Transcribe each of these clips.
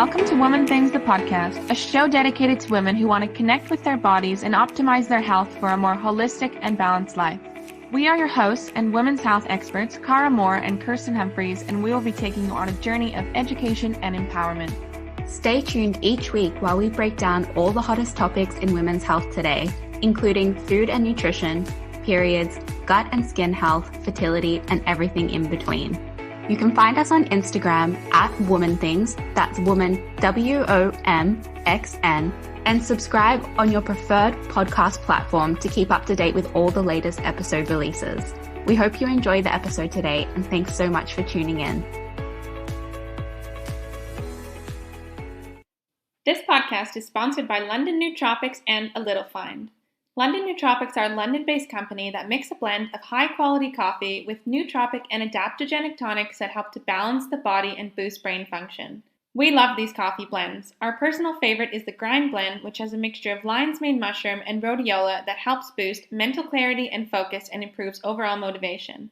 Welcome to Woman Things, the podcast, a show dedicated to women who want to connect with their bodies and optimize their health for a more holistic and balanced life. We are your hosts and women's health experts, Cara Moore and Kirsten Humphreys, and we will be taking you on a journey of education and empowerment. Stay tuned each week while we break down all the hottest topics in women's health today, including food and nutrition, periods, gut and skin health, fertility, and everything in between. You can find us on Instagram at Woman Things, that's woman, WOMXN, and subscribe on your preferred podcast platform to keep up to date with all the latest episode releases. We hope you enjoy the episode today, and thanks so much for tuning in. This podcast is sponsored by London Nootropics and A Little Find. London Nootropics are a London-based company that makes a blend of high-quality coffee with nootropic and adaptogenic tonics that help to balance the body and boost brain function. We love these coffee blends. Our personal favorite is the Grind Blend, which has a mixture of lion's mane mushroom and rhodiola that helps boost mental clarity and focus and improves overall motivation.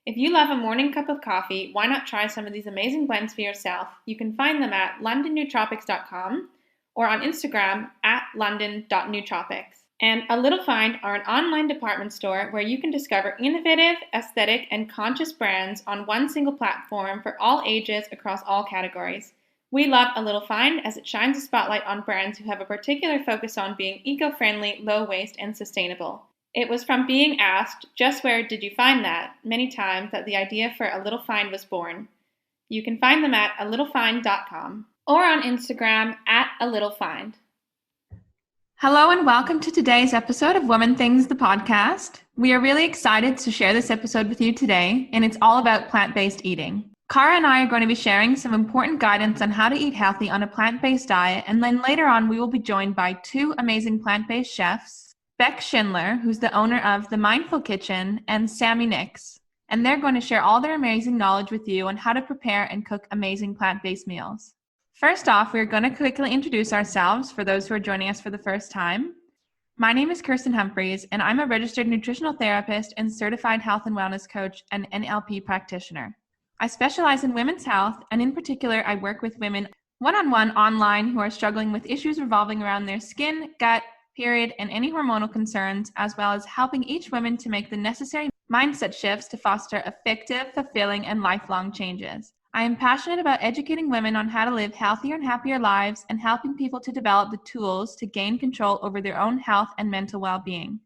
If you love a morning cup of coffee, why not try some of these amazing blends for yourself? You can find them at londonnootropics.com or on Instagram at london.nootropics. And A Little Find are an online department store where you can discover innovative, aesthetic, and conscious brands on one single platform for all ages across all categories. We love A Little Find as it shines a spotlight on brands who have a particular focus on being eco-friendly, low-waste, and sustainable. It was from being asked, just where did you find that, many times that the idea for A Little Find was born. You can find them at alittle.find.com or on Instagram at A Little Find. Hello and welcome to today's episode of Woman Things, the podcast. We are really excited to share this episode with you today, and it's all about plant-based eating. Cara and I are going to be sharing some important guidance on how to eat healthy on a plant-based diet, and then later on we will be joined by two amazing plant-based chefs, Beck Shindler, who's the owner of The Mindful Kitchen, and Sammy, and they're going to share all their amazing knowledge with you on how to prepare and cook amazing plant-based meals. First off, we're going to quickly introduce ourselves for those who are joining us for the first time. My name is Kirsten Humphreys, and I'm a registered nutritional therapist and certified health and wellness coach and NLP practitioner. I specialize in women's health, and in particular, I work with women one-on-one online who are struggling with issues revolving around their skin, gut, period, and any hormonal concerns, as well as helping each woman to make the necessary mindset shifts to foster effective, fulfilling, and lifelong changes. I am passionate about educating women on how to live healthier and happier lives and helping people to develop the tools to gain control over their own health and mental well-being.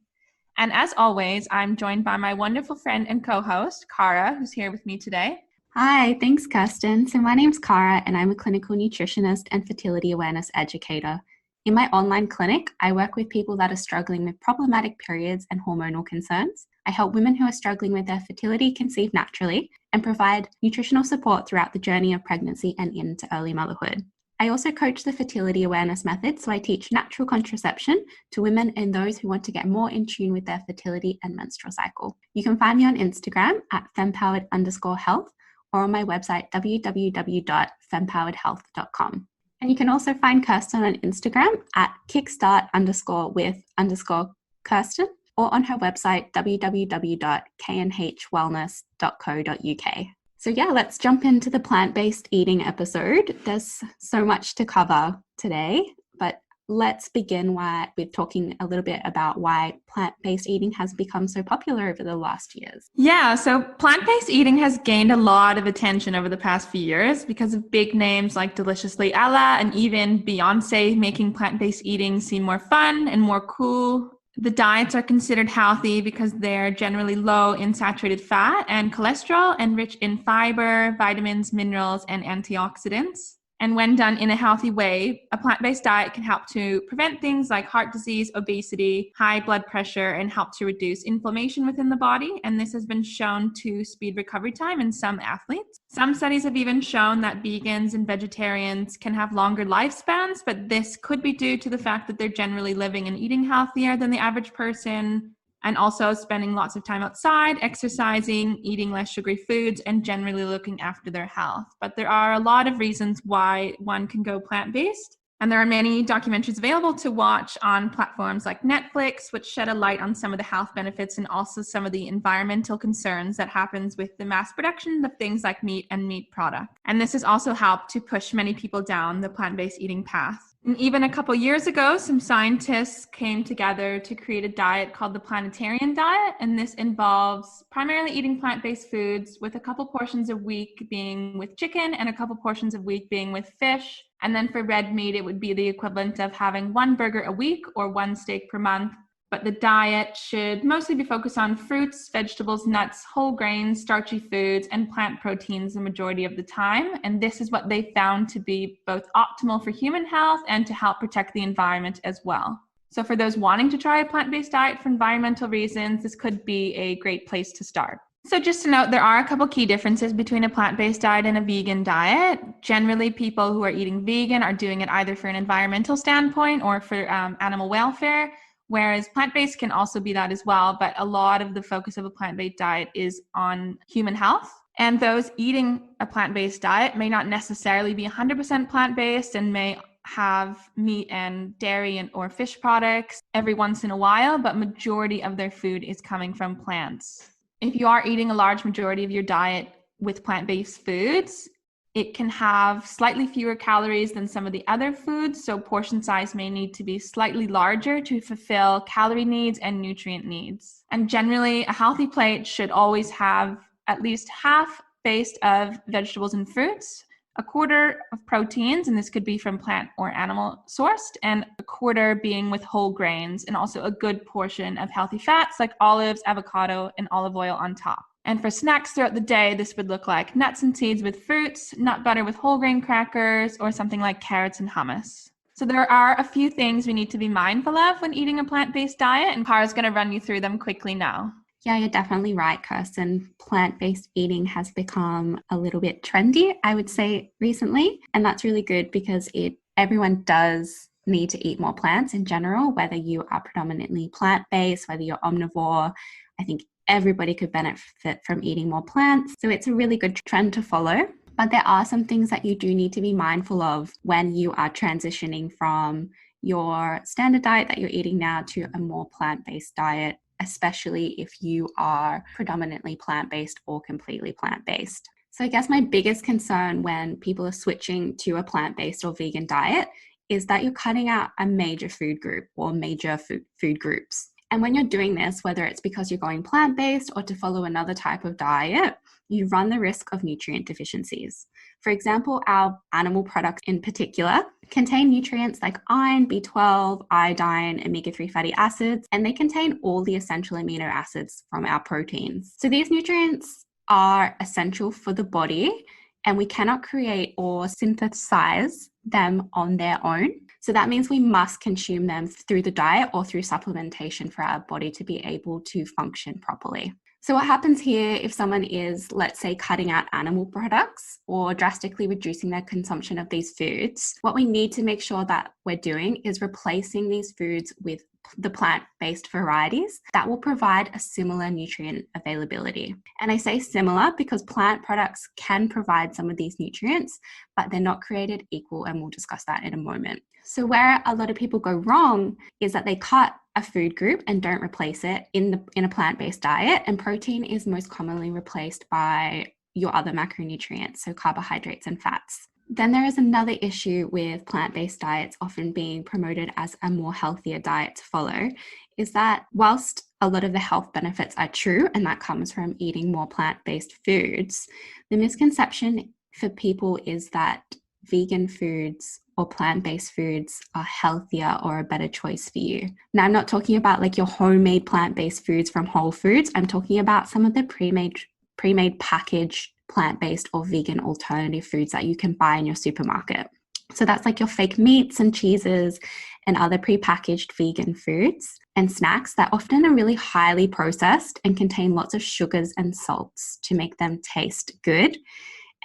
And as always, I'm joined by my wonderful friend and co-host, Cara, who's here with me today. Hi, thanks, Kirsten. So my name's Cara, and I'm a clinical nutritionist and fertility awareness educator. In my online clinic, I work with people that are struggling with problematic periods and hormonal concerns. I help women who are struggling with their fertility conceive naturally and provide nutritional support throughout the journey of pregnancy and into early motherhood. I also coach the fertility awareness method, so I teach natural contraception to women and those who want to get more in tune with their fertility and menstrual cycle. You can find me on Instagram at fempowered_health or on my website www.fempoweredhealth.com. And you can also find Kirsten on Instagram at kickstart_with_Kirsten or on her website www.knhwellness.co.uk. So yeah, let's jump into the plant-based eating episode. There's so much to cover today, but let's begin with talking a little bit about why plant-based eating has become so popular over the last years. Yeah, so plant-based eating has gained a lot of attention over the past few years because of big names like Deliciously Ella and even Beyonce making plant-based eating seem more fun and more cool. The diets are considered healthy because they're generally low in saturated fat and cholesterol and rich in fiber, vitamins, minerals, and antioxidants. And when done in a healthy way, a plant-based diet can help to prevent things like heart disease, obesity, high blood pressure, and help to reduce inflammation within the body. And this has been shown to speed recovery time in some athletes. Some studies have even shown that vegans and vegetarians can have longer lifespans, but this could be due to the fact that they're generally living and eating healthier than the average person, and also spending lots of time outside, exercising, eating less sugary foods, and generally looking after their health. But there are a lot of reasons why one can go plant-based. And there are many documentaries available to watch on platforms like Netflix, which shed a light on some of the health benefits and also some of the environmental concerns that happens with the mass production of things like meat and meat products. And this has also helped to push many people down the plant-based eating path. And even a couple years ago, some scientists came together to create a diet called the planetarian diet. And this involves primarily eating plant-based foods with a couple portions a week being with chicken and a couple portions a week being with fish. And then for red meat, it would be the equivalent of having one burger a week or one steak per month. But the diet should mostly be focused on fruits, vegetables, nuts, whole grains, starchy foods, and plant proteins the majority of the time. And this is what they found to be both optimal for human health and to help protect the environment as well. So for those wanting to try a plant-based diet for environmental reasons, this could be a great place to start. So just to note, there are a couple key differences between a plant-based diet and a vegan diet. Generally, people who are eating vegan are doing it either for an environmental standpoint or for animal welfare, whereas plant-based can also be that as well, but a lot of the focus of a plant-based diet is on human health. And those eating a plant-based diet may not necessarily be 100% plant-based and may have meat and dairy and or fish products every once in a while, but majority of their food is coming from plants. If you are eating a large majority of your diet with plant-based foods, it can have slightly fewer calories than some of the other foods, so portion size may need to be slightly larger to fulfill calorie needs and nutrient needs. And generally, a healthy plate should always have at least half based of vegetables and fruits, a quarter of proteins, and this could be from plant or animal sourced, and a quarter being with whole grains, and also a good portion of healthy fats like olives, avocado, and olive oil on top. And for snacks throughout the day, this would look like nuts and seeds with fruits, nut butter with whole grain crackers, or something like carrots and hummus. So there are a few things we need to be mindful of when eating a plant-based diet, and Kara's going to run you through them quickly now. Yeah, you're definitely right, Kirsten. Plant-based eating has become a little bit trendy, I would say, recently. And that's really good because everyone does need to eat more plants in general, whether you are predominantly plant-based, whether you're omnivore. I think everybody could benefit from eating more plants. So it's a really good trend to follow. But there are some things that you do need to be mindful of when you are transitioning from your standard diet that you're eating now to a more plant-based diet, especially if you are predominantly plant-based or completely plant-based. So I guess my biggest concern when people are switching to a plant-based or vegan diet is that you're cutting out a major food group or major food groups. And when you're doing this, whether it's because you're going plant-based or to follow another type of diet, you run the risk of nutrient deficiencies. For example, our animal products in particular contain nutrients like iron, B12, iodine, omega-3 fatty acids, and they contain all the essential amino acids from our proteins. So these nutrients are essential for the body, and we cannot create or synthesize them on their own. So that means we must consume them through the diet or through supplementation for our body to be able to function properly. So what happens here if someone is, let's say, cutting out animal products or drastically reducing their consumption of these foods, what we need to make sure that we're doing is replacing these foods with the plant-based varieties that will provide a similar nutrient availability. And I say similar because plant products can provide some of these nutrients, but they're not created equal, and we'll discuss that in a moment. So where a lot of people go wrong is that they cut a food group and don't replace it in a plant-based diet, and protein is most commonly replaced by your other macronutrients, so carbohydrates and fats. Then there is another issue with plant-based diets often being promoted as a more healthier diet to follow, is that whilst a lot of the health benefits are true, and that comes from eating more plant-based foods, the misconception for people is that vegan foods or plant-based foods are healthier or a better choice for you. Now, I'm not talking about like your homemade plant-based foods from Whole Foods. I'm talking about some of the pre-made packaged plant-based or vegan alternative foods that you can buy in your supermarket. So that's like your fake meats and cheeses and other pre-packaged vegan foods and snacks that often are really highly processed and contain lots of sugars and salts to make them taste good.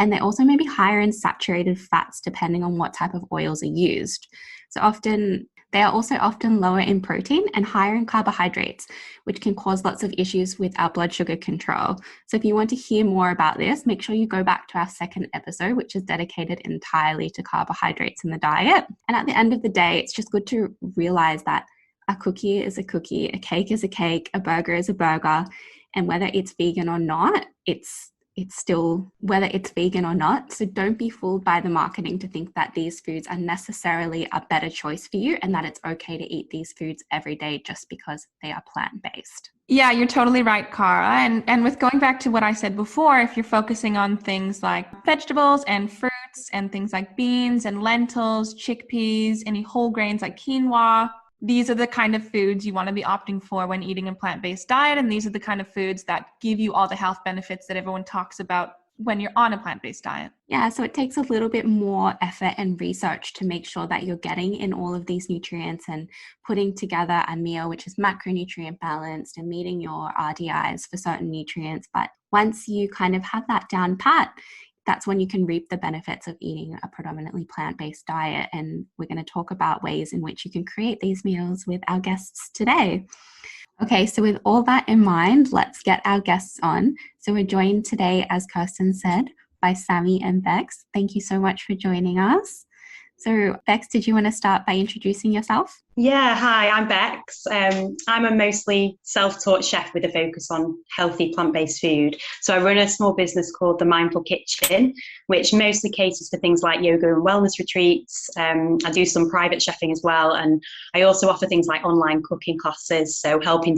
And they also may be higher in saturated fats depending on what type of oils are used. So often They are also often lower in protein and higher in carbohydrates, which can cause lots of issues with our blood sugar control. So if you want to hear more about this, make sure you go back to our second episode, which is dedicated entirely to carbohydrates in the diet. And at the end of the day, it's just good to realize that a cookie is a cookie, a cake is a cake, a burger is a burger, and whether it's vegan or not, it's still whether it's vegan or not. So don't be fooled by the marketing to think that these foods are necessarily a better choice for you and that it's okay to eat these foods every day just because they are plant-based. Yeah, you're totally right, Cara. And with going back to what I said before, if you're focusing on things like vegetables and fruits and things like beans and lentils, chickpeas, any whole grains like quinoa, these are the kind of foods you want to be opting for when eating a plant-based diet. And these are the kind of foods that give you all the health benefits that everyone talks about when you're on a plant-based diet. Yeah, so it takes a little bit more effort and research to make sure that you're getting in all of these nutrients and putting together a meal which is macronutrient balanced and meeting your RDIs for certain nutrients. But once you kind of have that down pat, that's when you can reap the benefits of eating a predominantly plant-based diet. And we're going to talk about ways in which you can create these meals with our guests today. Okay, so with all that in mind, let's get our guests on. So we're joined today, as Kirsten said, by Sammy and Bex. Thank you so much for joining us. So Bex, did you want to start by introducing yourself? Yeah, hi, I'm Bex. I'm a mostly self-taught chef with a focus on healthy plant-based food. So I run a small business called The Mindful Kitchen, which mostly caters for things like yoga and wellness retreats. I do some private chefing as well. And I also offer things like online cooking classes. So helping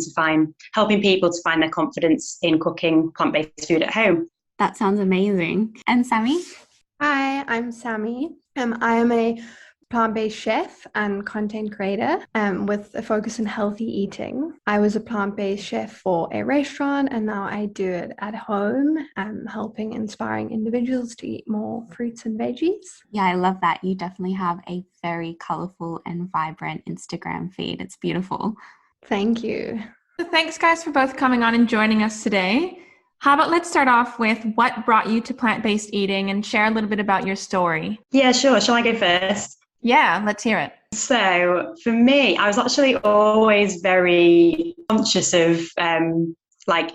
people to find their confidence in cooking plant-based food at home. That sounds amazing. And Sammy? Hi, I'm Sammy. I am a plant-based chef and content creator with a focus on healthy eating. I was a plant-based chef for a restaurant and now I do it at home, helping inspiring individuals to eat more fruits and veggies. Yeah, I love that. You definitely have a very colorful and vibrant Instagram feed. It's beautiful. Thank you. So thanks, guys, for both coming on and joining us today. How about let's start off with what brought you to plant-based eating and share a little bit about your story. Yeah, sure. Shall I go first? Yeah, let's hear it. So for me, I was actually always very conscious of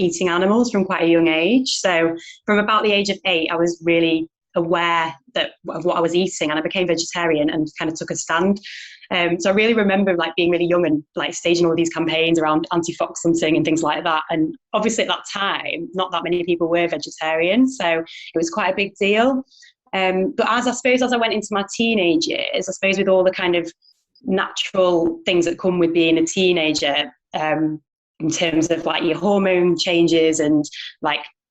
eating animals from quite a young age. So from about the age of 8, I was really aware of what I was eating, and I became vegetarian and kind of took a stand. So I really remember being really young and staging all these campaigns around anti-fox hunting and things like that. And obviously at that time, not that many people were vegetarian, so it was quite a big deal. But as I went into my teenage years, I suppose with all the kind of natural things that come with being a teenager, in terms of your hormone changes and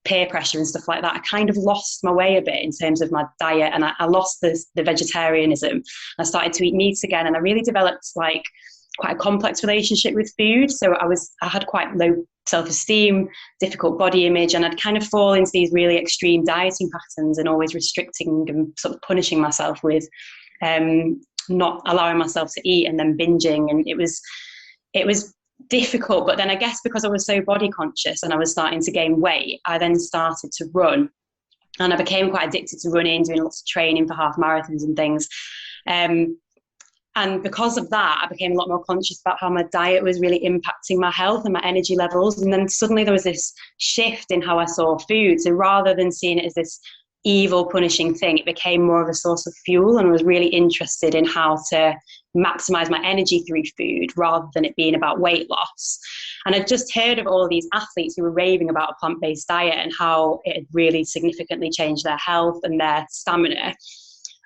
peer pressure and stuff like that, I kind of lost my way a bit in terms of my diet, and I lost the vegetarianism. I started to eat meat again, and I really developed quite a complex relationship with food. So I had quite low self-esteem, difficult body image, and I'd kind of fall into these really extreme dieting patterns and always restricting and sort of punishing myself with not allowing myself to eat and then binging. And it was difficult, but then I guess because I was so body conscious and I was starting to gain weight, I then started to run, and I became quite addicted to running, doing lots of training for half marathons and things. And because of that, I became a lot more conscious about how my diet was really impacting my health and my energy levels. And then suddenly there was this shift in how I saw food. So rather than seeing it as this evil, punishing thing, it became more of a source of fuel, and I was really interested in how to maximize my energy through food rather than it being about weight loss. And I'd just heard of all of these athletes who were raving about a plant-based diet and how it had really significantly changed their health and their stamina.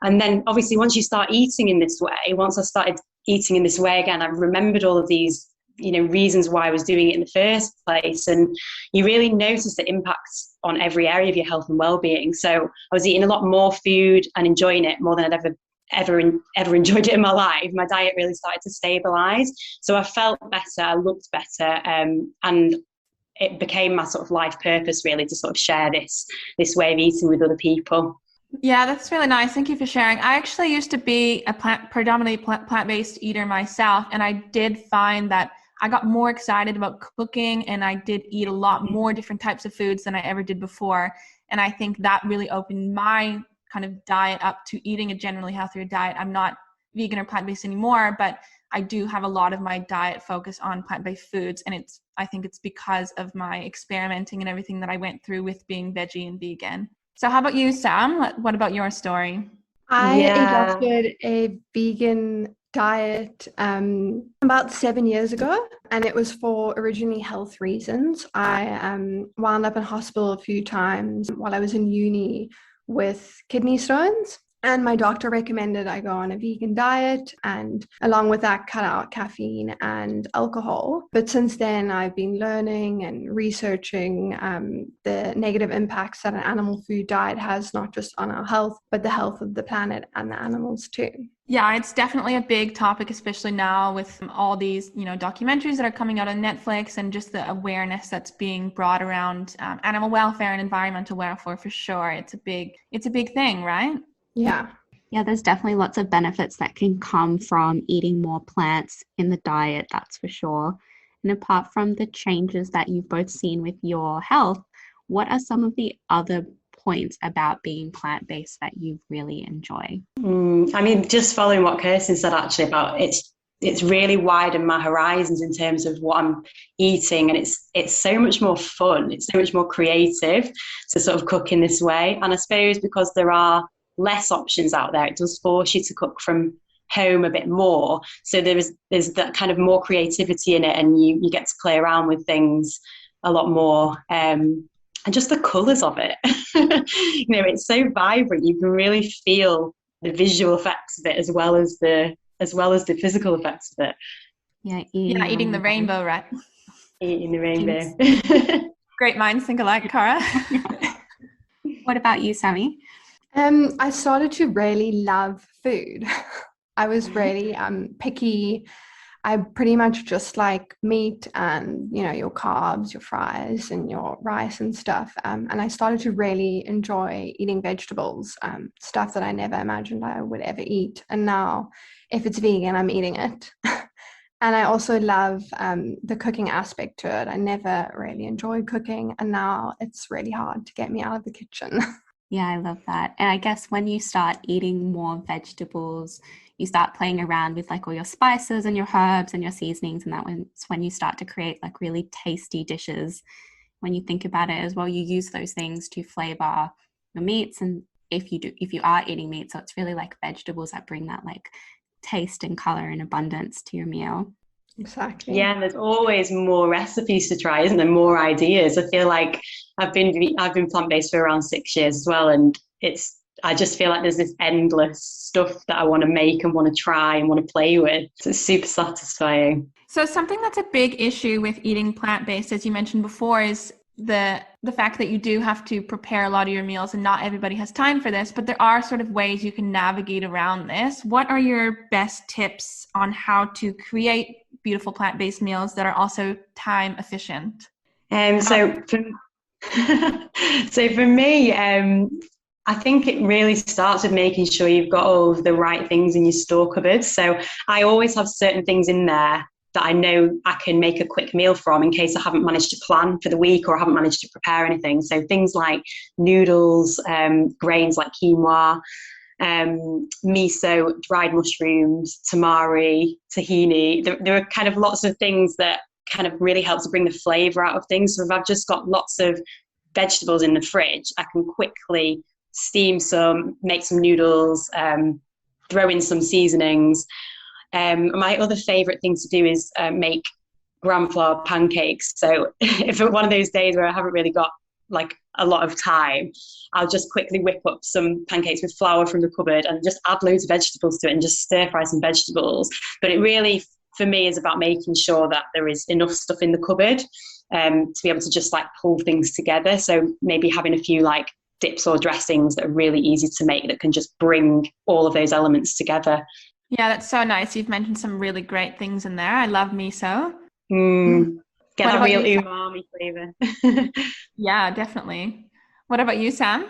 And then obviously once you start eating in this way, once I started eating in this way again, I remembered all of these reasons why I was doing it in the first place. And you really notice the impacts on every area of your health and well-being. So I was eating a lot more food and enjoying it more than I'd ever enjoyed it in my life. My diet really started to stabilize. So I felt better, I looked better, and it became my sort of life purpose really to sort of share this way of eating with other people. Yeah, that's really nice. Thank you for sharing. I actually used to be a predominantly plant-based eater myself, and I did find that I got more excited about cooking, and I did eat a lot more different types of foods than I ever did before. And I think that really opened my kind of diet up to eating a generally healthier diet. I'm not vegan or plant-based anymore, but I do have a lot of my diet focus on plant-based foods, and I think it's because of my experimenting and everything that I went through with being veggie and vegan. So how about you, Sam? What about your story? I Yeah. adopted a vegan diet about 7 years ago, and it was for originally health reasons. I wound up in hospital a few times while I was in uni with kidney stones. And my doctor recommended I go on a vegan diet and along with that cut out caffeine and alcohol. But since then, I've been learning and researching the negative impacts that an animal food diet has, not just on our health, but the health of the planet and the animals too. Yeah, it's definitely a big topic, especially now with all these, documentaries that are coming out on Netflix and just the awareness that's being brought around animal welfare and environmental welfare for sure. It's a big thing, right? Yeah. Yeah, there's definitely lots of benefits that can come from eating more plants in the diet, that's for sure. And apart from the changes that you've both seen with your health, what are some of the other points about being plant-based that you really enjoy? I mean, just following what Kirsten said actually about it's really widened my horizons in terms of what I'm eating, and it's so much more fun. It's so much more creative to sort of cook in this way. And I suppose because there are less options out there, it does force you to cook from home a bit more. So there's that kind of more creativity in it, and you get to play around with things a lot more. And just the colours of it, it's so vibrant. You can really feel the visual effects of it as well as the physical effects of it. Yeah, eating the rainbow, right? Eating the rainbow. Great minds think alike, Cara. What about you, Sammy? I started to really love food. I was really picky. I pretty much just like meat and, your carbs, your fries and your rice and stuff. And I started to really enjoy eating vegetables, stuff that I never imagined I would ever eat. And now if it's vegan, I'm eating it. And I also love the cooking aspect to it. I never really enjoyed cooking, and now it's really hard to get me out of the kitchen. Yeah, I love that. And I guess when you start eating more vegetables, you start playing around with like all your spices and your herbs and your seasonings, and that's when you start to create like really tasty dishes. When you think about it as well, you use those things to flavor your meats, and if you are eating meat, so it's really like vegetables that bring that like taste and color and abundance to your meal. Exactly. Yeah, and there's always more recipes to try, isn't there? More ideas. I feel like I've been plant-based for around 6 years as well, and I just feel like there's this endless stuff that I want to make and want to try and want to play with. So it's super satisfying. So something that's a big issue with eating plant-based, as you mentioned before, is the fact that you do have to prepare a lot of your meals, and not everybody has time for this, but there are sort of ways you can navigate around this. What are your best tips on how to create beautiful plant-based meals that are also time efficient? So for me, I think it really starts with making sure you've got all of the right things in your store cupboard. So I always have certain things in there that I know I can make a quick meal from in case I haven't managed to plan for the week or I haven't managed to prepare anything. So things like noodles, grains like quinoa, miso, dried mushrooms, tamari, tahini. There are kind of lots of things that kind of really help to bring the flavour out of things. So if I've just got lots of vegetables in the fridge, I can quickly steam some, make some noodles, throw in some seasonings. My other favourite thing to do is make gram flour pancakes. So if it's one of those days where I haven't really got like a lot of time, I'll just quickly whip up some pancakes with flour from the cupboard and just add loads of vegetables to it and just stir fry some vegetables. But it really, for me, is about making sure that there is enough stuff in the cupboard to be able to just like pull things together. So maybe having a few like dips or dressings that are really easy to make that can just bring all of those elements together. Yeah, that's so nice. You've mentioned some really great things in there. I love miso. Get What that about real you, umami flavour. Yeah, definitely. What about you, Sam?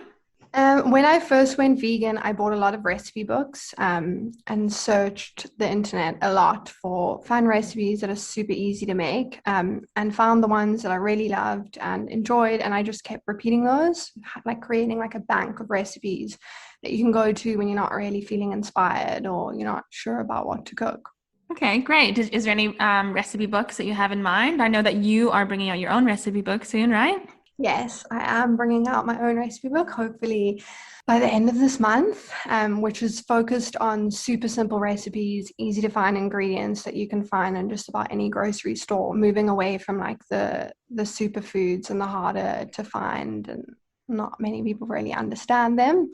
When I first went vegan, I bought a lot of recipe books and searched the internet a lot for fun recipes that are super easy to make, and found the ones that I really loved and enjoyed. And I just kept repeating those, like creating like a bank of recipes that you can go to when you're not really feeling inspired or you're not sure about what to cook. Okay, great. Is there any recipe books that you have in mind? I know that you are bringing out your own recipe book soon, right? Yes, I am bringing out my own recipe book, hopefully by the end of this month, which is focused on super simple recipes, easy to find ingredients that you can find in just about any grocery store, moving away from like the superfoods and the harder to find, and not many people really understand them.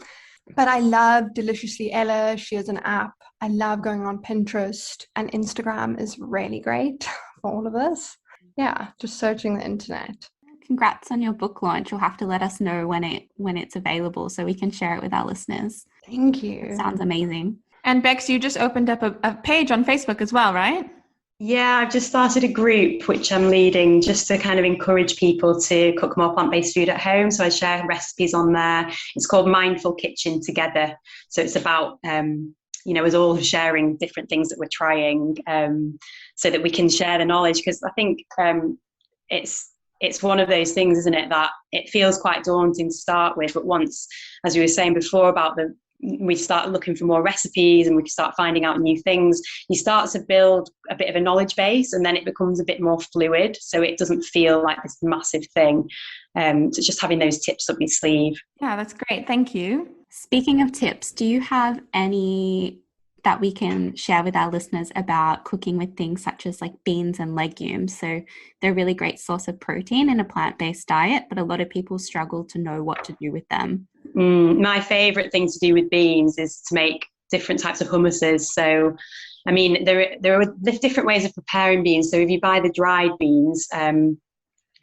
But I love Deliciously Ella. She has an app. I love going on Pinterest, and Instagram is really great for all of this. Yeah, just searching the internet. Congrats on your book launch. You'll have to let us know when it's available so we can share it with our listeners. Thank you. Sounds amazing. And Bex, you just opened up a page on Facebook as well, right? Yeah, I've just started a group which I'm leading just to kind of encourage people to cook more plant-based food at home. So I share recipes on there. It's called Mindful Kitchen Together. So it's about, us all sharing different things that we're trying, so that we can share the knowledge. Because I think it's one of those things, isn't it, that it feels quite daunting to start with. But once, as we were saying before about we start looking for more recipes and we start finding out new things, you start to build a bit of a knowledge base, and then it becomes a bit more fluid, so it doesn't feel like this massive thing. So just having those tips up your sleeve. Yeah, that's great. Thank you. Speaking of tips, do you have any that we can share with our listeners about cooking with things such as like beans and legumes? So they're a really great source of protein in a plant-based diet, but a lot of people struggle to know what to do with them. My favourite thing to do with beans is to make different types of hummuses. So, I mean, there are different ways of preparing beans. So if you buy the dried beans,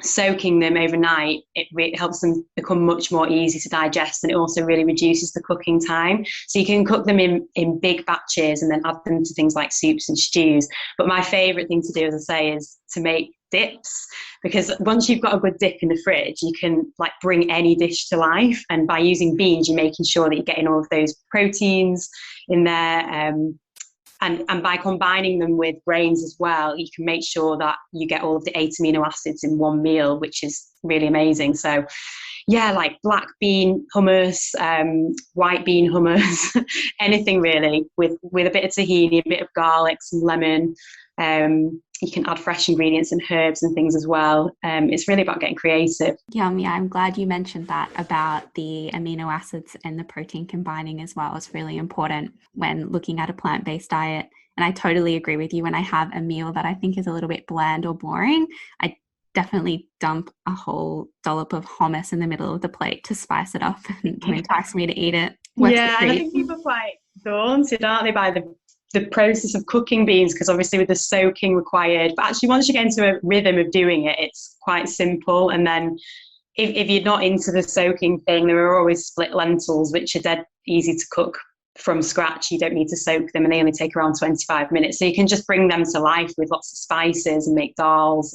soaking them overnight, it helps them become much more easy to digest, and it also really reduces the cooking time. So you can cook them in big batches and then add them to things like soups and stews. But my favourite thing to do, as I say, is to make dips, because once you've got a good dip in the fridge, you can like bring any dish to life. And by using beans, you're making sure that you're getting all of those proteins in there. And by combining them with grains as well, you can make sure that you get all of the 8 amino acids in one meal, which is really amazing. So yeah, like black bean hummus, white bean hummus, anything really, with a bit of tahini, a bit of garlic, some lemon. You can add fresh ingredients and herbs and things as well. It's really about getting creative. Yum, yeah, I'm glad you mentioned that about the amino acids and the protein combining as well. It's really important when looking at a plant-based diet. And I totally agree with you. When I have a meal that I think is a little bit bland or boring, I definitely dump a whole dollop of hummus in the middle of the plate to spice it up and to entice me to eat it. Yeah, and I think people are quite daunted, aren't they, by the process of cooking beans, because obviously with the soaking required, but actually once you get into a rhythm of doing it, it's quite simple. And then if you're not into the soaking thing, there are always split lentils, which are dead easy to cook from scratch. You don't need to soak them, and they only take around 25 minutes. So you can just bring them to life with lots of spices and make dals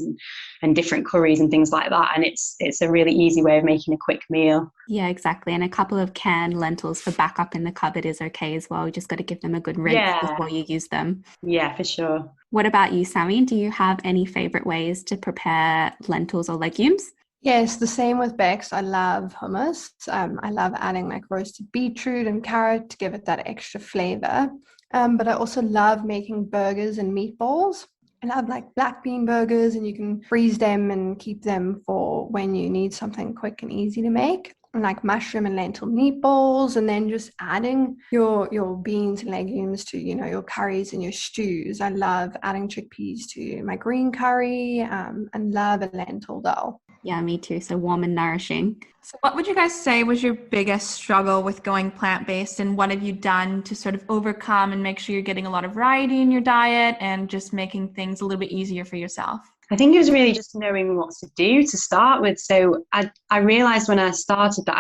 and different curries and things like that. And it's a really easy way of making a quick meal. Yeah, exactly. And a couple of canned lentils for backup in the cupboard is okay as well. You just got to give them a good rinse before you use them. Yeah, for sure. What about you, Sammy? Do you have any favorite ways to prepare lentils or legumes? Yes, the same with Bex. I love hummus. I love adding like roasted beetroot and carrot to give it that extra flavor. But I also love making burgers and meatballs. I love like black bean burgers, and you can freeze them and keep them for when you need something quick and easy to make. And like mushroom and lentil meatballs, and then just adding your beans and legumes to, your curries and your stews. I love adding chickpeas to my green curry, and love a lentil dal. Yeah, me too. So warm and nourishing. So what would you guys say was your biggest struggle with going plant-based, and what have you done to sort of overcome and make sure you're getting a lot of variety in your diet and just making things a little bit easier for yourself? I think it was really just knowing what to do to start with. So I realised when I started that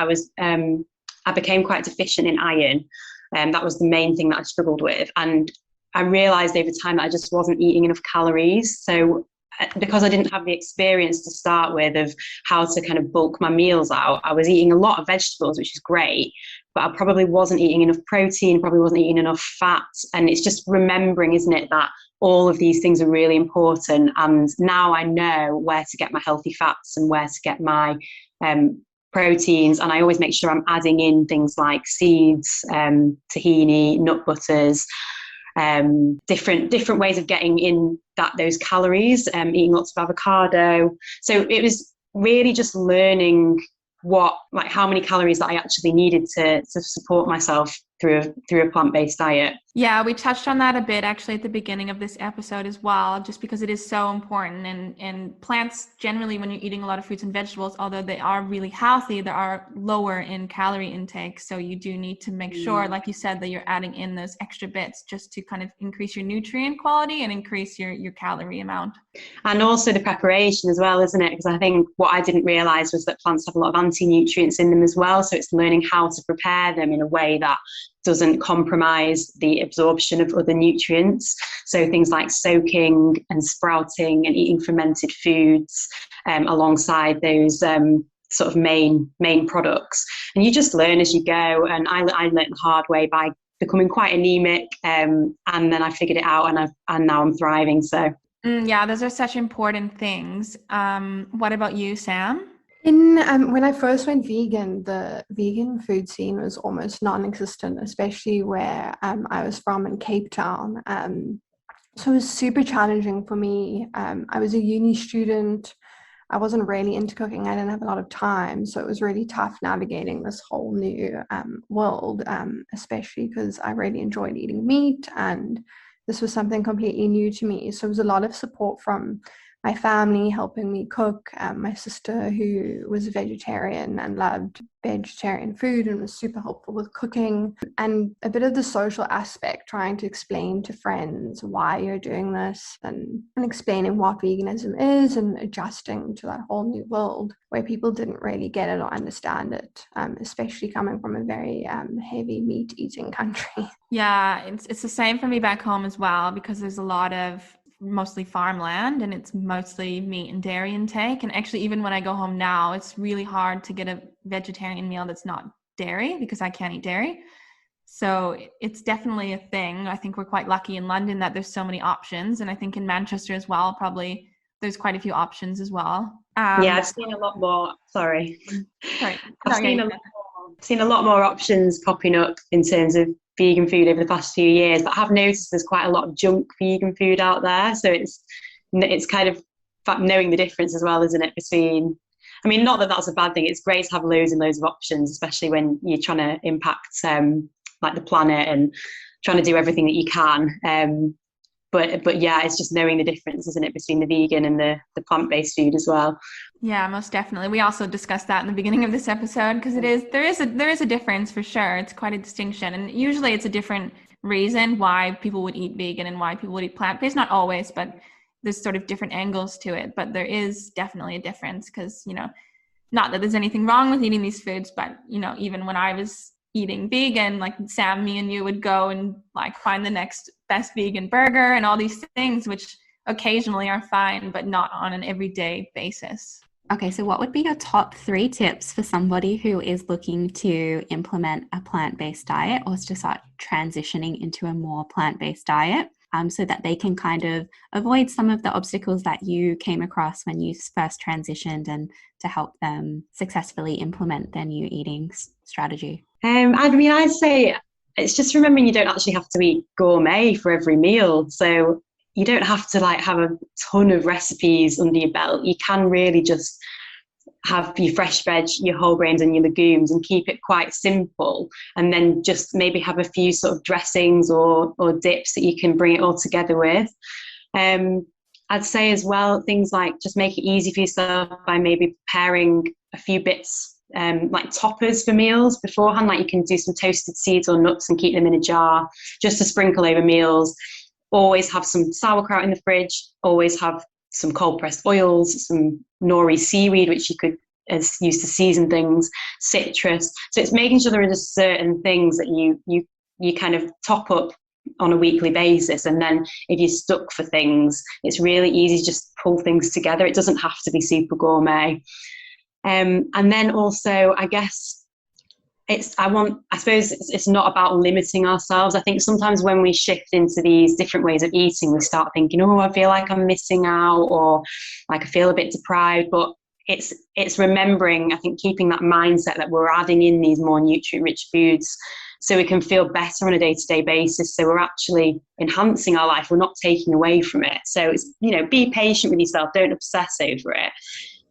I became quite deficient in iron. That was the main thing that I struggled with. And I realised over time that I just wasn't eating enough calories. So because I didn't have the experience to start with of how to kind of bulk my meals out, I was eating a lot of vegetables, which is great, but I probably wasn't eating enough protein, probably wasn't eating enough fat. And it's just remembering, isn't it, that all of these things are really important. And now I know where to get my healthy fats and where to get my proteins. And I always make sure I'm adding in things like seeds, tahini, nut butters. different ways of getting in those calories, eating lots of avocado. So it was really just learning how many calories that I actually needed to support myself through a plant-based diet. Yeah, we touched on that a bit actually at the beginning of this episode as well, just because it is so important. And plants generally, when you're eating a lot of fruits and vegetables, although they are really healthy, they are lower in calorie intake. So you do need to make sure, like you said, that you're adding in those extra bits just to kind of increase your nutrient quality and increase your calorie amount. And also the preparation as well, isn't it? Because I think what I didn't realise was that plants have a lot of anti-nutrients in them as well. So it's learning how to prepare them in a way that doesn't compromise the absorption of other nutrients. So things like soaking and sprouting and eating fermented foods alongside those sort of main products. And you just learn as you go. And I learned the hard way by becoming quite anemic, and then I figured it out, and now I'm thriving. So yeah, those are such important things. What about you, Sam? When I first went vegan, the vegan food scene was almost non-existent, especially where I was from in Cape Town. So it was super challenging for me. I was a uni student. I wasn't really into cooking. I didn't have a lot of time. So it was really tough navigating this whole new world, especially because I really enjoyed eating meat, and this was something completely new to me. So it was a lot of support from my family helping me cook, my sister who was a vegetarian and loved vegetarian food and was super helpful with cooking, and a bit of the social aspect, trying to explain to friends why you're doing this and explaining what veganism is and adjusting to that whole new world where people didn't really get it or understand it, especially coming from a very heavy meat eating country. Yeah, it's the same for me back home as well, because there's a lot of mostly farmland and it's mostly meat and dairy intake. And actually, even when I go home now, it's really hard to get a vegetarian meal that's not dairy because I can't eat dairy. So it's definitely a thing. I think we're quite lucky in London that there's so many options. And I think in Manchester as well, probably there's quite a few options as well. Yeah, I've seen a lot more. Sorry. I've seen a lot more options popping up in terms of vegan food over the past few years, but I have noticed there's quite a lot of junk vegan food out there. So it's kind of knowing the difference as well, isn't it? Between, I mean, not that that's a bad thing. It's great to have loads and loads of options, especially when you're trying to impact like the planet and trying to do everything that you can. But yeah, it's just knowing the difference, isn't it, between the vegan and the plant-based food as well. Yeah, most definitely. We also discussed that in the beginning of this episode, because there is a difference for sure. It's quite a distinction, and usually it's a different reason why people would eat vegan and why people would eat plant-based. Not always, but there's sort of different angles to it. But there is definitely a difference, because not that there's anything wrong with eating these foods, but even when I was eating vegan, like Sam, me and you would go and like find the next best vegan burger and all these things, which occasionally are fine, but not on an everyday basis. Okay, so what would be your top 3 tips for somebody who is looking to implement a plant-based diet or to start transitioning into a more plant-based diet, so that they can kind of avoid some of the obstacles that you came across when you first transitioned, and to help them successfully implement their new eating strategy? I'd say it's just remembering you don't actually have to eat gourmet for every meal. So you don't have to have a ton of recipes under your belt. You can really just have your fresh veg, your whole grains and your legumes, and keep it quite simple. And then just maybe have a few sort of dressings or dips that you can bring it all together with. I'd say as well, things like just make it easy for yourself by maybe preparing a few bits like toppers for meals beforehand. Like you can do some toasted seeds or nuts and keep them in a jar just to sprinkle over meals. Always have some sauerkraut in the fridge, always have some cold pressed oils, some nori seaweed, which you could use to season things, citrus. So it's making sure there are just certain things that you kind of top up on a weekly basis. And then if you're stuck for things, it's really easy to just pull things together. It doesn't have to be super gourmet. And then also, I guess, I suppose it's not about limiting ourselves. I think sometimes when we shift into these different ways of eating, we start thinking, oh, I feel like I'm missing out, or like I feel a bit deprived. But it's remembering, I think, keeping that mindset that we're adding in these more nutrient-rich foods so we can feel better on a day-to-day basis. So we're actually enhancing our life. We're not taking away from it. So it's, be patient with yourself. Don't obsess over it.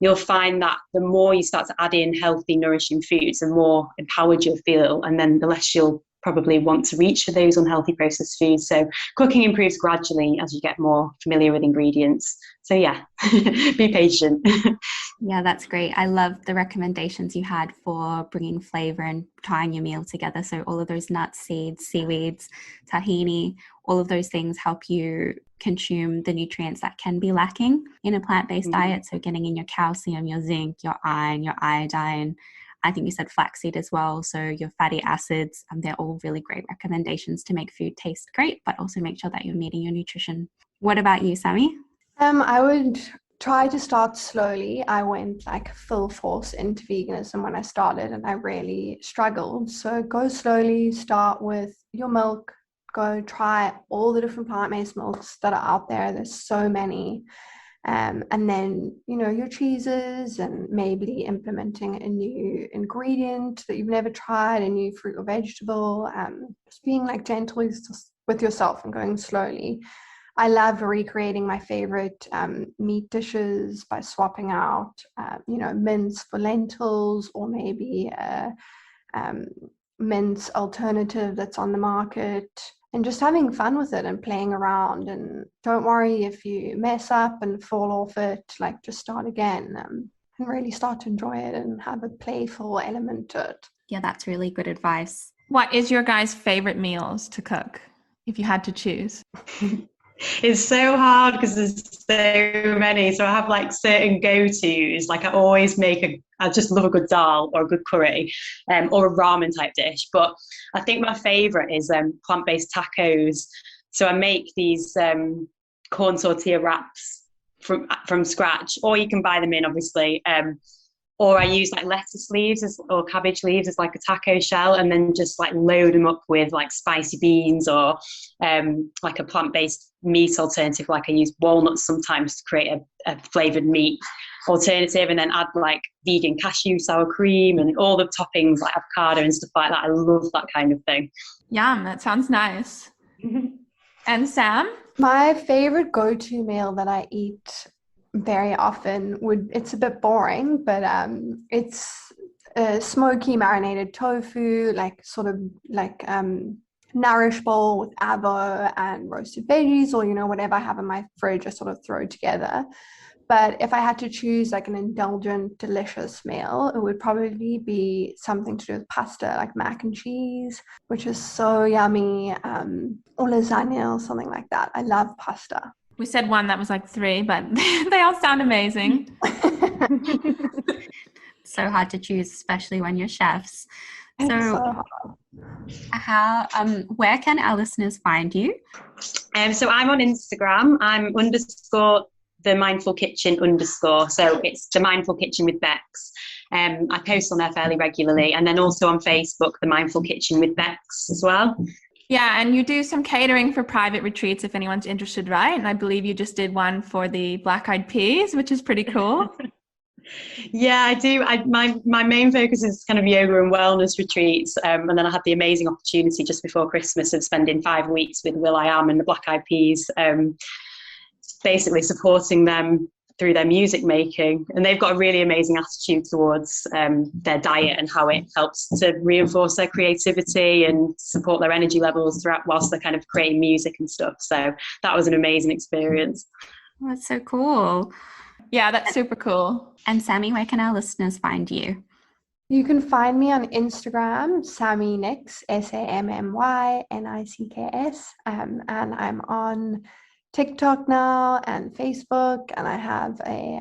You'll find that the more you start to add in healthy, nourishing foods, the more empowered you'll feel, and then the less you'll probably want to reach for those unhealthy processed foods. So cooking improves gradually as you get more familiar with ingredients. So yeah, be patient. Yeah, that's great. I love the recommendations you had for bringing flavor and tying your meal together. So all of those nuts, seeds, seaweeds, tahini, all of those things help you consume the nutrients that can be lacking in a plant-based diet. So getting in your calcium, your zinc, your iron, your iodine. I think you said flaxseed as well. So your fatty acids, they're all really great recommendations to make food taste great, but also make sure that you're meeting your nutrition. What about you, Sammy? I would try to start slowly. I went like full force into veganism when I started, and I really struggled. So go slowly, start with your milk, go try all the different plant-based milks that are out there. There's so many. And then, your cheeses, and maybe implementing a new ingredient that you've never tried, a new fruit or vegetable, just being like gentle with yourself and going slowly. I love recreating my favorite meat dishes by swapping out, mince for lentils, or maybe a mince alternative that's on the market, and just having fun with it and playing around. And don't worry if you mess up and fall off it, like just start again, and really start to enjoy it and have a playful element to it. Yeah, that's really good advice. What is your guys' favorite meals to cook if you had to choose? It's so hard because there's so many. So I have like certain go-tos. Like I always I just love a good dal or a good curry, or a ramen type dish. But I think my favorite is plant-based tacos. So I make these corn tortilla wraps from scratch, or you can buy them in, obviously. Or I use like lettuce leaves or cabbage leaves as like a taco shell, and then just like load them up with like spicy beans, or like a plant-based meat alternative. Like I use walnuts sometimes to create a flavored meat alternative, and then add like vegan cashew sour cream and all the toppings like avocado and stuff like that. I love that kind of thing. Yum, that sounds nice. And Sam? My favorite go-to meal that I eat very often it's a bit boring, but it's a smoky marinated tofu, like sort of like nourish bowl with avo and roasted veggies, or whatever I have in my fridge I sort of throw together. But if I had to choose like an indulgent, delicious meal, it would probably be something to do with pasta, like mac and cheese, which is so yummy, or lasagna or something like that. I love pasta. We said one that was like 3, but they all sound amazing. So hard to choose, especially when you're chefs. So where can our listeners find you? So I'm on Instagram. I'm _ the mindful kitchen _ so it's the mindful kitchen with Bex. I post on there fairly regularly, and then also on Facebook, the mindful kitchen with Bex as well. Yeah, and you do some catering for private retreats if anyone's interested, right? And I believe you just did one for the Black Eyed Peas, which is pretty cool. Yeah, I do. My main focus is kind of yoga and wellness retreats, and then I had the amazing opportunity just before Christmas of spending 5 weeks with will.i.am and the Black Eyed Peas, basically supporting them through their music making. And they've got a really amazing attitude towards their diet and how it helps to reinforce their creativity and support their energy levels throughout whilst they're kind of creating music and stuff. So that was an amazing experience. Oh, that's so cool. Yeah, that's super cool. And Sammy, where can our listeners find you? You can find me on Instagram, Sammy Nicks, SammyNicks, and I'm on TikTok now and Facebook, and I have a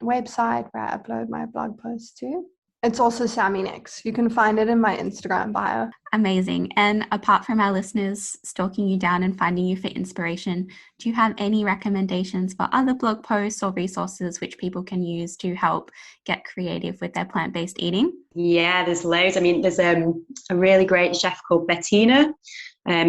website where I upload my blog posts too. It's also Sammy Nicks. You can find it in my Instagram bio. Amazing. And apart from our listeners stalking you down and finding you for inspiration, do you have any recommendations for other blog posts or resources which people can use to help get creative with their plant-based eating? Yeah, there's loads. I mean, there's a really great chef called Bettina.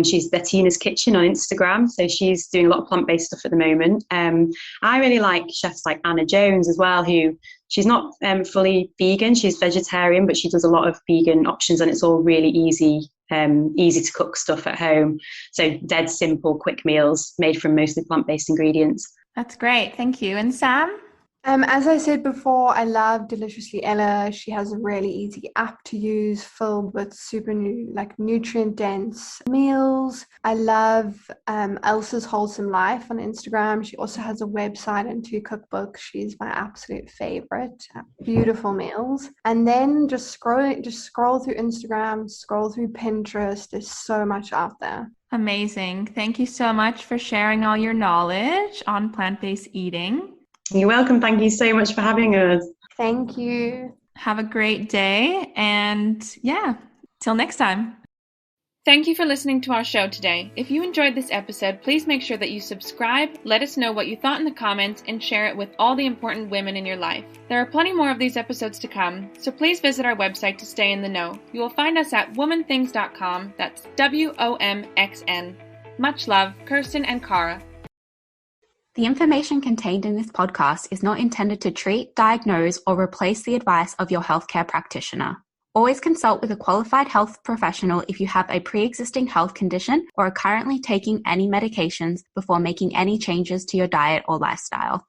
She's Bettina's Kitchen on Instagram. So she's doing a lot of plant-based stuff at the moment. I really like chefs like Anna Jones as well, who she's not fully vegan. She's vegetarian, but she does a lot of vegan options, and it's all really easy easy to cook stuff at home. So dead simple, quick meals made from mostly plant-based ingredients. That's great. Thank you. And Sam? As I said before, I love Deliciously Ella. She has a really easy app to use, filled with super nutrient-dense meals. I love Elsa's Wholesome Life on Instagram. She also has a website and 2 cookbooks. She's my absolute favorite. Beautiful meals. And then just scroll through Instagram, scroll through Pinterest. There's so much out there. Amazing. Thank you so much for sharing all your knowledge on plant-based eating. You're welcome. Thank you so much for having us. Thank you. Have a great day. And yeah, till next time. Thank you for listening to our show today. If you enjoyed this episode, please make sure that you subscribe, let us know what you thought in the comments, and share it with all the important women in your life. There are plenty more of these episodes to come, so please visit our website to stay in the know. You will find us at womanthings.com. That's WOMXN. Much love, Kirsten and Cara. The information contained in this podcast is not intended to treat, diagnose, or replace the advice of your healthcare practitioner. Always consult with a qualified health professional if you have a pre-existing health condition or are currently taking any medications before making any changes to your diet or lifestyle.